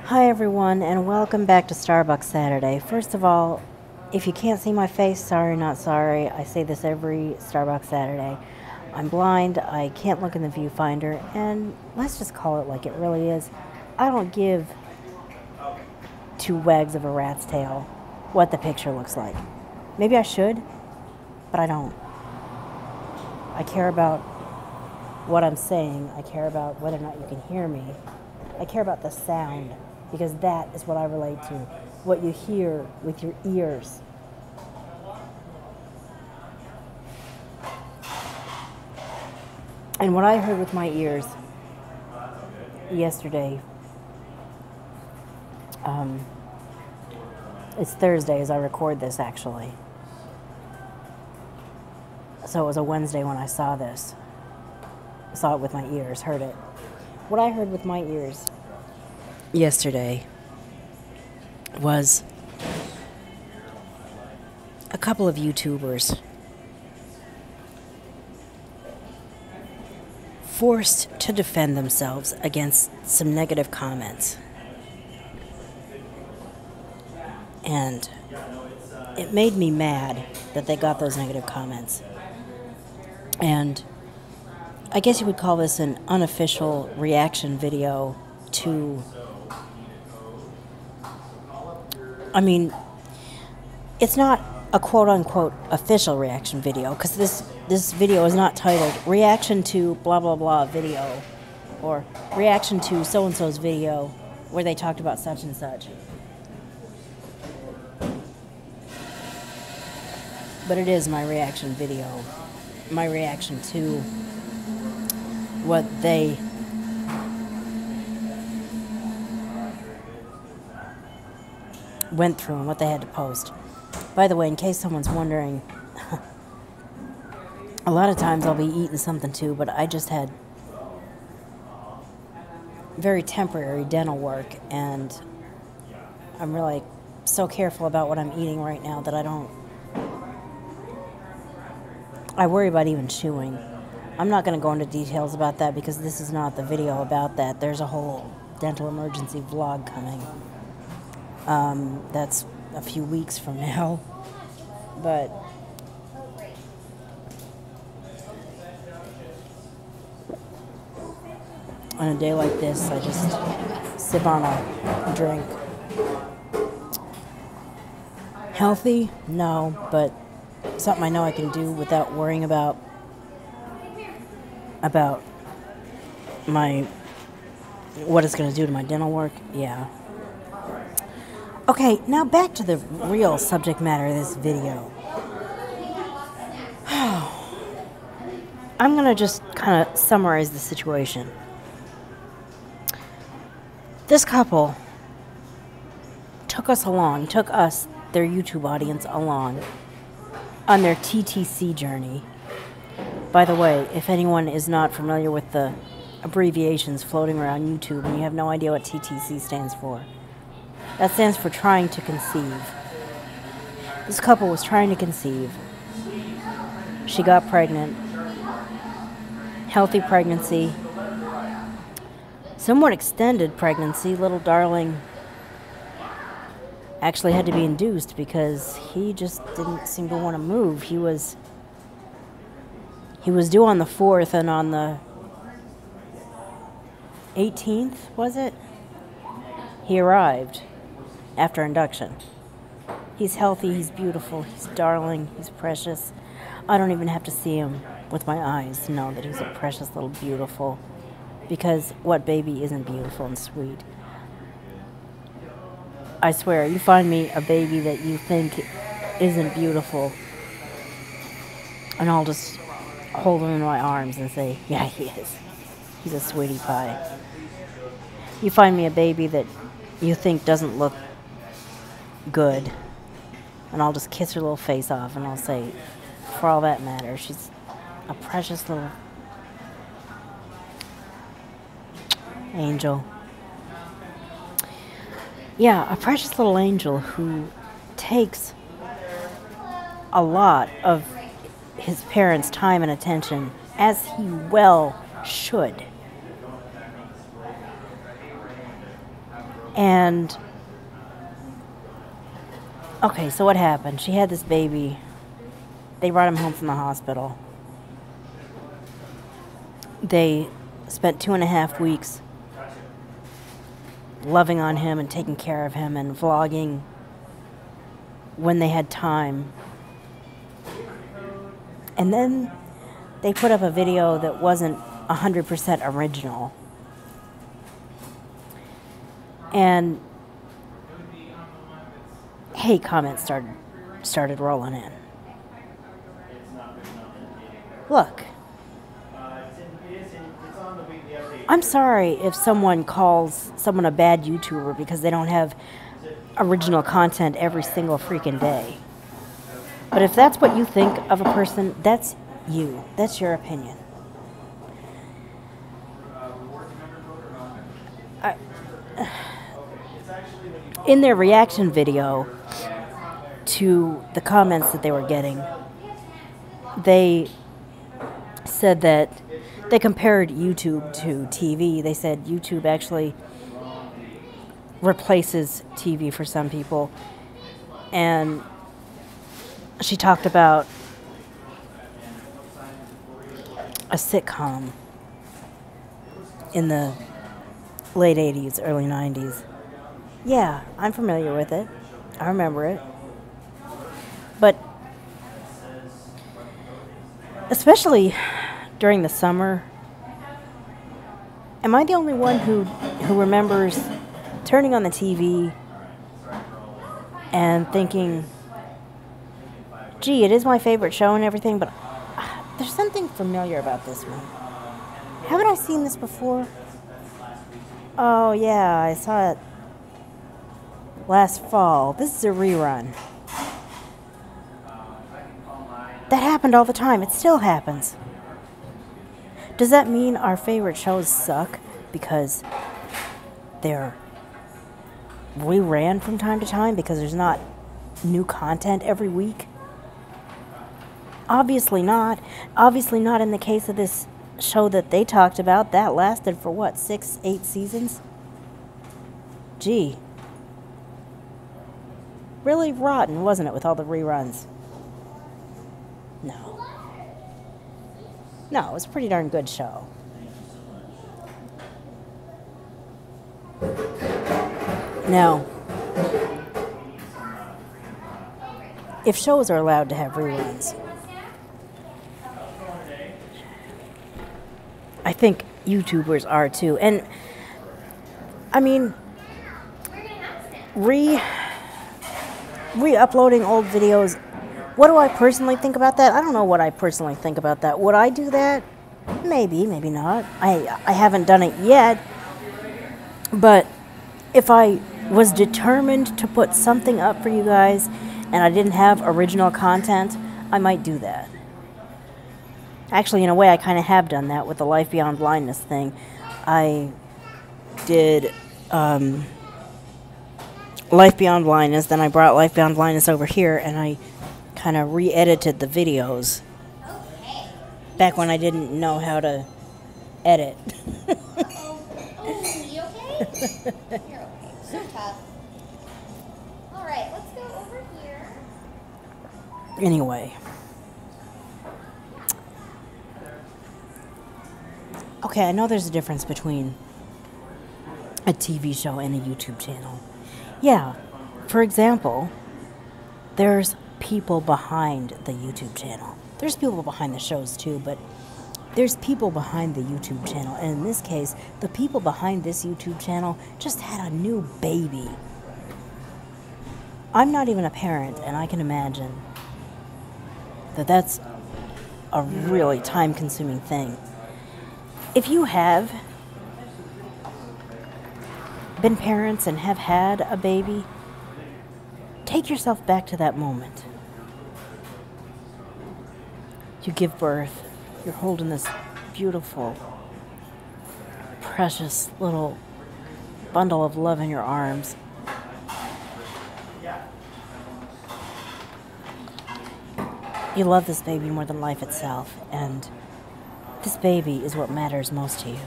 Hi everyone, and welcome back to Starbucks Saturday. First of all, if you can't see my face, sorry not sorry. I say this every Starbucks Saturday. I'm blind, I can't look in the viewfinder, and let's just call it like it really is. I don't give two wags of a rat's tail what the picture looks like. Maybe I should, but I don't. I care about what I'm saying. I care about whether or not you can hear me. I care about the sound, because that is what I relate to, what you hear with your ears. And what I heard with my ears yesterday, it's Thursday as I record this actually. So it was a Wednesday when I saw this. I saw it with my ears, heard it. What I heard with my ears yesterday was a couple of YouTubers forced to defend themselves against some negative comments. And it made me mad that they got those negative comments. And I guess you would call this an unofficial reaction video to, I mean, it's not a quote-unquote official reaction video, because this video is not titled reaction to blah blah blah video or reaction to so-and-so's video where they talked about such and such. But it is my reaction video, my reaction to what they went through and what they had to post. By the way, in case someone's wondering, a lot of times I'll be eating something too, but I just had very temporary dental work, and I'm really so careful about what I'm eating right now that I worry about even chewing. I'm not going to go into details about that because this is not the video about that. There's a whole dental emergency vlog coming. That's a few weeks from now. But on a day like this, I just sip on a drink. Healthy? No, but something I know I can do without worrying about what it's going to do to my dental work. Yeah. Okay, now back to the real subject matter of this video. I'm going to just kind of summarize the situation. This couple took us, their YouTube audience, along on their TTC journey. By the way, if anyone is not familiar with the abbreviations floating around YouTube and you have no idea what TTC stands for, that stands for trying to conceive. This couple was trying to conceive. She got pregnant. Healthy pregnancy. Somewhat extended pregnancy. Little darling actually had to be induced because he just didn't seem to want to move. He was due on the 4th, and on the 18th, was it? He arrived after induction. He's healthy, he's beautiful, he's darling, he's precious. I don't even have to see him with my eyes to know that he's a precious little beautiful, because what baby isn't beautiful and sweet? I swear, you find me a baby that you think isn't beautiful, and I'll just hold him in my arms and say, yeah, he is. He's a sweetie pie. You find me a baby that you think doesn't look good, and I'll just kiss her little face off and I'll say, for all that matters, she's a precious little angel. Yeah, a precious little angel who takes a lot of his parents' time and attention, as he well should. And, okay, so what happened? She had this baby. They brought him home from the hospital. They spent 2.5 weeks loving on him and taking care of him and vlogging when they had time. And then they put up a video that wasn't 100% original. And hate comments started rolling in. Look, I'm sorry if someone calls someone a bad YouTuber because they don't have original content every single freaking day. But if that's what you think of a person, that's you. That's your opinion. In their reaction video to the comments that they were getting, they said that they compared YouTube to TV. They said YouTube actually replaces TV for some people. And she talked about a sitcom in the late 80s, early 90s. Yeah, I'm familiar with it. I remember it. But especially during the summer, am I the only one who remembers turning on the TV and thinking, gee, it is my favorite show and everything, but there's something familiar about this one. Haven't I seen this before? Oh, yeah, I saw it last fall. This is a rerun. That happened all the time. It still happens. Does that mean our favorite shows suck because they're reran from time to time because there's not new content every week? Obviously not. Obviously not in the case of this show that they talked about. That lasted for what, 6, 8 seasons? Gee. Really rotten, wasn't it, with all the reruns? No. No, it was a pretty darn good show. Now, if shows are allowed to have reruns, I think YouTubers are too. And, I mean, re-uploading old videos, what do I personally think about that? I don't know what I personally think about that. Would I do that? Maybe, maybe not. I haven't done it yet. But if I was determined to put something up for you guys and I didn't have original content, I might do that. Actually, in a way, I kind of have done that with the Life Beyond Blindness thing. I did Life Beyond Blindness, then I brought Life Beyond Blindness over here, and I kind of re-edited the videos. Back when I didn't know how to edit. You okay? You're okay. So tough. Alright, let's go over here. Anyway. Okay, I know there's a difference between a TV show and a YouTube channel. Yeah, for example, there's people behind the YouTube channel. There's people behind the shows too, but there's people behind the YouTube channel. And in this case, the people behind this YouTube channel just had a new baby. I'm not even a parent, and I can imagine that that's a really time-consuming thing. If you have been parents and have had a baby, take yourself back to that moment. You give birth, you're holding this beautiful, precious little bundle of love in your arms. You love this baby more than life itself, and this baby is what matters most to you.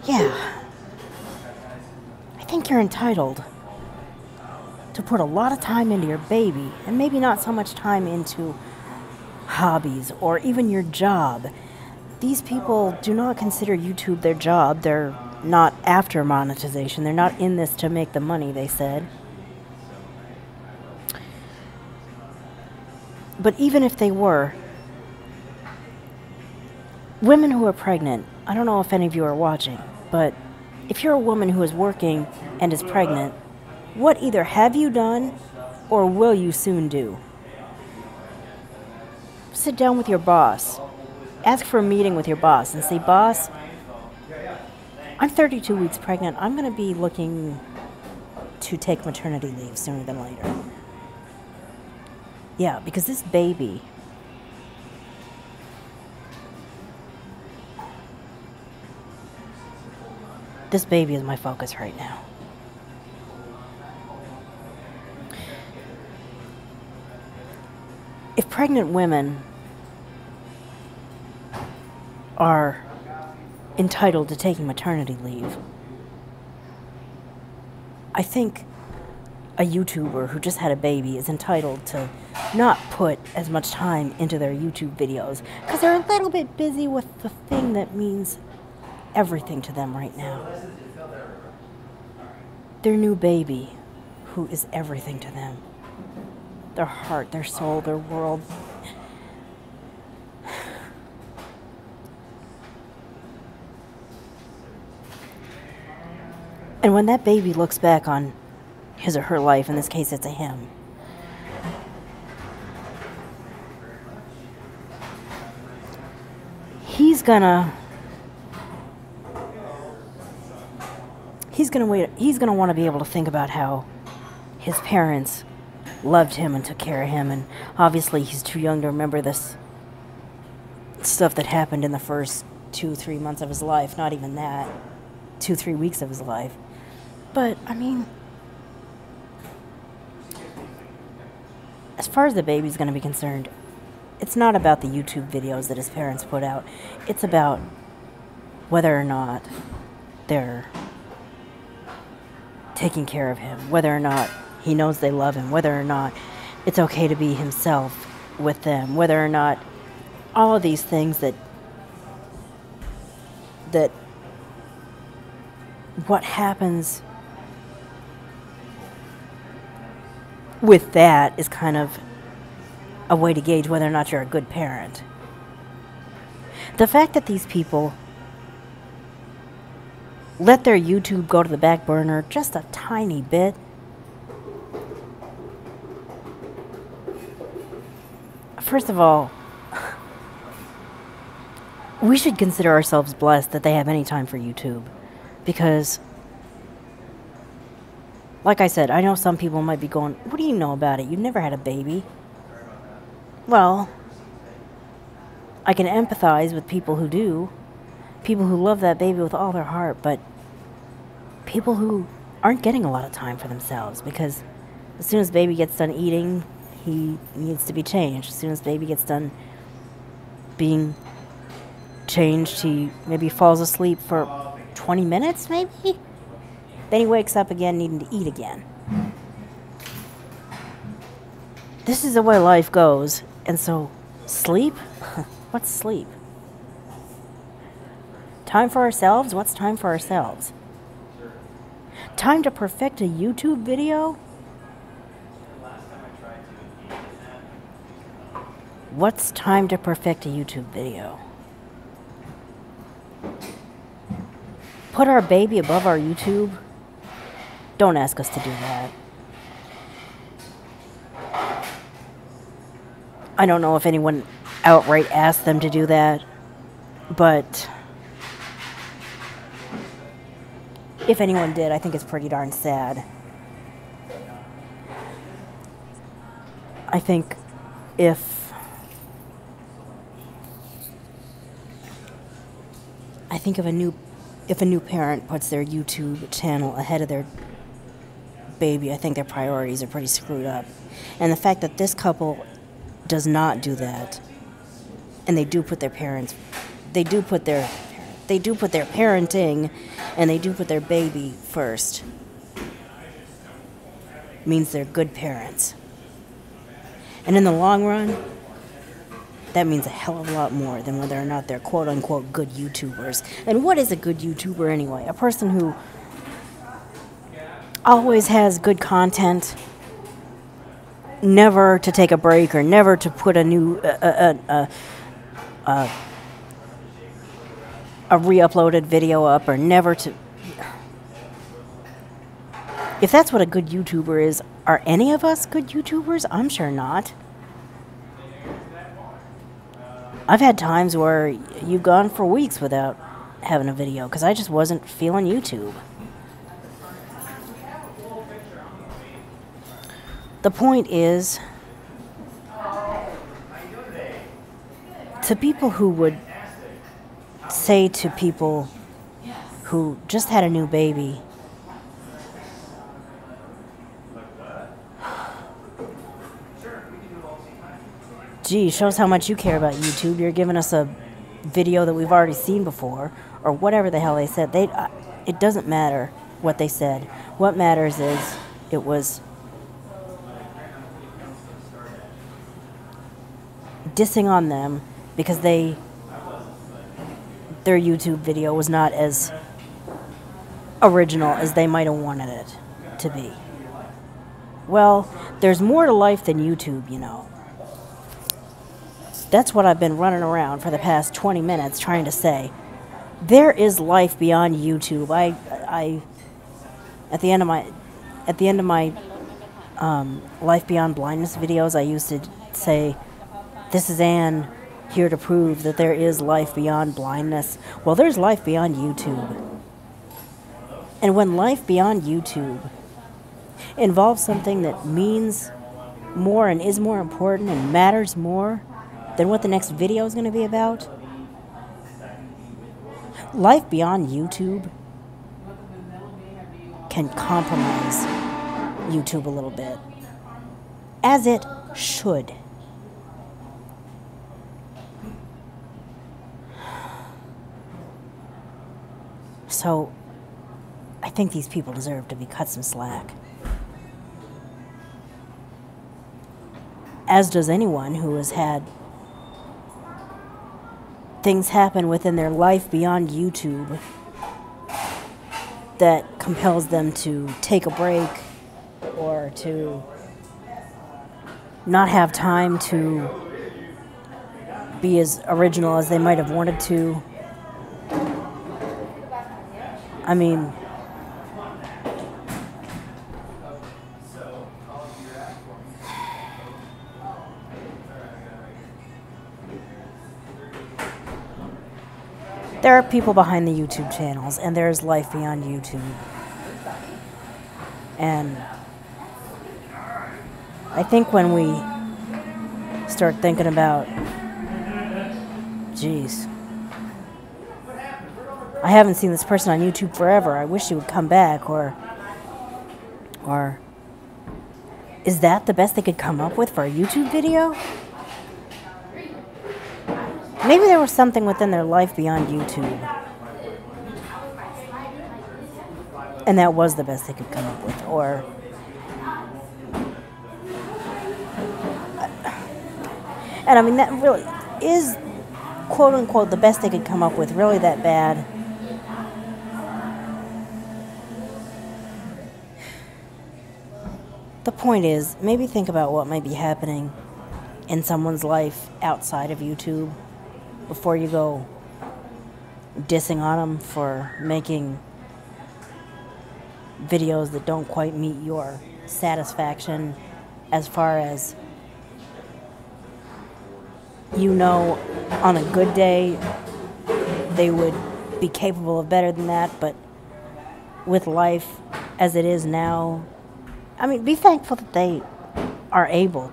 yeah, I think you're entitled to put a lot of time into your baby and maybe not so much time into hobbies or even your job. These people do not consider YouTube their job. They're not after monetization. They're not in this to make the money, they said. But even if they were, women who are pregnant, I don't know if any of you are watching, but if you're a woman who is working and is pregnant, what either have you done or will you soon do? Sit down with your boss. Ask for a meeting with your boss and say, boss, I'm 32 weeks pregnant. I'm going to be looking to take maternity leave sooner than later. Yeah, because this baby, is my focus right now. If pregnant women are entitled to taking maternity leave, I think a YouTuber who just had a baby is entitled to not put as much time into their YouTube videos because they're a little bit busy with the thing that means everything to them right now. Their new baby, who is everything to them. Their heart, their soul, their world. And when that baby looks back on his or her life, in this case it's a him, he's gonna want to be able to think about how his parents loved him and took care of him, and obviously he's too young to remember this stuff that happened in the first 2-3 months of his life, not even that, 2-3 weeks of his life. But I mean, as far as the baby's going to be concerned, it's not about the YouTube videos that his parents put out. It's about whether or not they're taking care of him, whether or not he knows they love him, whether or not it's okay to be himself with them, whether or not all of these things that what happens with that is kind of a way to gauge whether or not you're a good parent. The fact that these people let their YouTube go to the back burner just a tiny bit, first of all, we should consider ourselves blessed that they have any time for YouTube. Because, like I said, I know some people might be going, what do you know about it? You've never had a baby. Well, I can empathize with people who do. People who love that baby with all their heart, but people who aren't getting a lot of time for themselves, because as soon as baby gets done eating, he needs to be changed. As soon as baby gets done being changed, he maybe falls asleep for 20 minutes, maybe? Then he wakes up again needing to eat again. This is the way life goes. And so, sleep? What's sleep? Time for ourselves? What's time for ourselves? Time to perfect a YouTube video? What's time to perfect a YouTube video? Put our baby above our YouTube? Don't ask us to do that. I don't know if anyone outright asked them to do that, but if anyone did, I think it's pretty darn sad. I think if a new parent puts their YouTube channel ahead of their baby, I think their priorities are pretty screwed up. And the fact that this couple does not do that, and they do put their parents they do put their parenting and they do put their baby first. Means they're good parents. And in the long run, that means a hell of a lot more than whether or not they're quote-unquote good YouTubers. And what is a good YouTuber anyway? A person who always has good content, never to take a break or never to put a new a re-uploaded video up, or never to... If that's what a good YouTuber is, are any of us good YouTubers? I'm sure not. I've had times where you've gone for weeks without having a video because I just wasn't feeling YouTube. The point is, to people who would say to people who just had a new baby, gee, shows how much you care about YouTube. You're giving us a video that we've already seen before, or whatever the hell they said. It doesn't matter what they said. What matters is it was dissing on them because their YouTube video was not as original as they might have wanted it to be. Well, there's more to life than YouTube, you know. That's what I've been running around for the past 20 minutes trying to say. There is life beyond YouTube. At the end of my Life Beyond Blindness videos, I used to say, "This is Anne, here to prove that there is life beyond blindness." Well, there's life beyond YouTube. And when life beyond YouTube involves something that means more and is more important and matters more than what the next video is going to be about, life beyond YouTube can compromise YouTube a little bit, as it should. So, I think these people deserve to be cut some slack. As does anyone who has had things happen within their life beyond YouTube that compels them to take a break or to not have time to be as original as they might have wanted to. I mean, there are people behind the YouTube channels, and there's life beyond YouTube. And I think when we start thinking about, geez, I haven't seen this person on YouTube forever, I wish he would come back, or is that the best they could come up with for a YouTube video? Maybe there was something within their life beyond YouTube, and that was the best they could come up with, or and I mean, that really is quote unquote the best they could come up with, really that bad? The point is, maybe think about what might be happening in someone's life outside of YouTube before you go dissing on them for making videos that don't quite meet your satisfaction as far as, you know, on a good day they would be capable of better than that, but with life as it is now, I mean, be thankful that they are able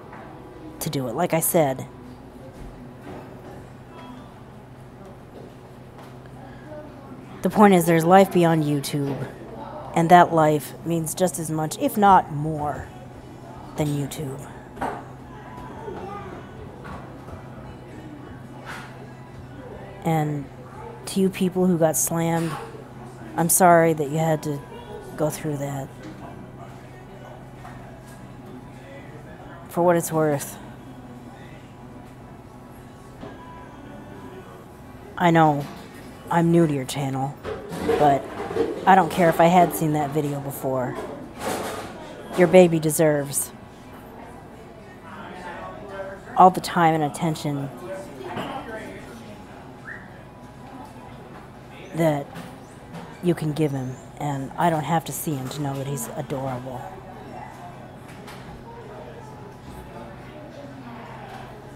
to do it. Like I said, the point is there's life beyond YouTube, and that life means just as much, if not more, than YouTube. And to you people who got slammed, I'm sorry that you had to go through that. For what it's worth, I know I'm new to your channel, but I don't care if I had seen that video before. Your baby deserves all the time and attention that you can give him, and I don't have to see him to know that he's adorable.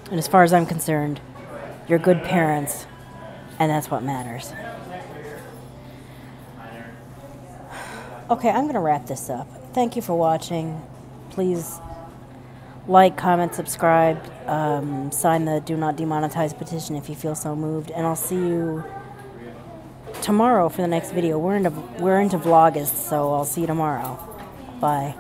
And as far as I'm concerned, you're good parents, and that's what matters. Okay, I'm going to wrap this up. Thank you for watching. Please like, comment, subscribe, sign the Do Not Demonetize petition if you feel so moved, and I'll see you tomorrow for the next video. We're into Vlogust, so I'll see you tomorrow. Bye.